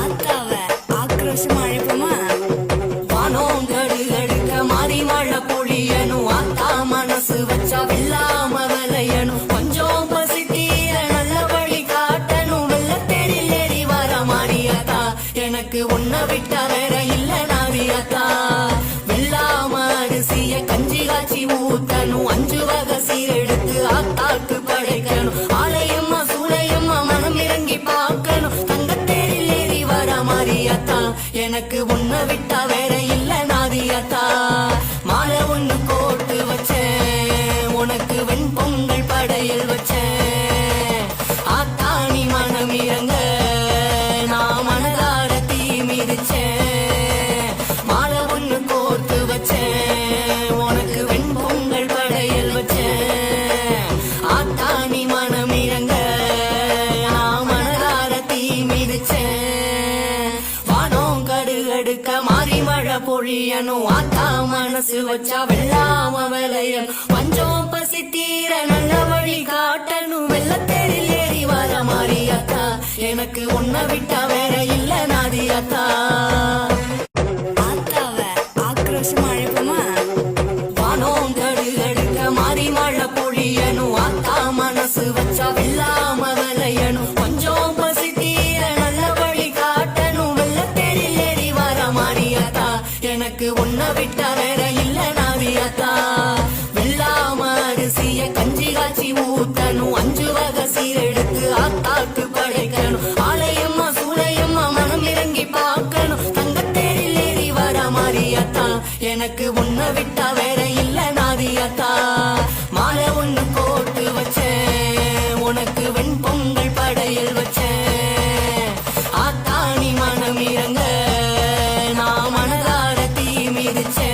ஆத்தாவ ஆக்ரோஷமா அழைப்போமா? வானோங்கடு எடுக்க மாறி மழை பொழியணும், ஆத்தா மனசு வச்சா வெல்லாம விளையணும், கொஞ்சம் பசி தீர நல்ல வழி காட்டணும், வெள்ளத்தேரில் ஏறி வர மாறியாத்தா எனக்கு உன்னை விட்டா வேற இல்ல நாரியாத்தா. வெள்ளாம அரிசிய கஞ்சி காய்ச்சி ஊத்தணும், 5 வகை சீரெடுத்து ஆத்தாக்கு படைக்கணும், ஆலயம்மா சூளையம்மா மனம் இறங்கி பார்க்கணும், தங்கத்தேரில் ஏறி வர மாறியாத்தா எனக்கு உன்னை விட்டா வேற இல்ல நாதியாத்தா. மாலை ஒண்ணு கோட்டு வச்சேன், உனக்கு வெண்பொங்கல் படையல் வச்சேன், ஆத்தாணி மனம் இறங்க நான் மனதார தீ மிதிச்சேன். மாலை ஒண்ணு கோட்டு வச்சேன், உனக்கு வெண்பொங்கல் படையல் வச்சேன், ஆத்தாணி மனம் இறங்க நான் மனதார தீ மிதிச்சேன். வானம் கடு எடுக்க மாறி மழை பொழியணும், ஆத்தா மனசு வச்சா வெள்ளாம விளையணும், பஞ்சம் பசி தீர நல்ல வழி காட்டணும், வெள்ளத்தேரில் ஏறி வர மாறியாத்தா எனக்கு உன்னை விட்டா வேற இல்ல நாதியாத்தா. ஆத்தாவ ஆக்ரோஷமா அழைப்போமா? வானோங்கடு எடுக்க மாறி மழை பொழியணும், ஆத்தா மனசு வச்சா வெள்ளாம விளையணும், கொஞ்சம் பசி தீர நல்ல வழி காட்டணும், வெள்ளத்தேரில் ஏறி வர மாறியாத்தா எனக்கு உன்னை விட்டா வேற இல்ல நாதியாத்தா. வெள்ளாம அரிசிய கஞ்சி காய்ச்சி ஊத்தணும், 5 வகை சீரெடுத்து ஆத்தாக்கு படைக்கணும், ஆலயம்மா சூளையம்மா மனம் இறங்கி பார்க்கணும், தங்கத்தேரில் ஏறி வர மாறியாத்தா எனக்கு உன்னை விட்டா வேற இல்ல நாதியாத்தா. மாலை ஒண்ணு கோட்டு வச்சேன், உனக்கு வெண்பொங்கல் படையல் வச்சேன், ஆத்தாணி மனம் இறங்க நான் மனதார தீ மிதிச்சேன்.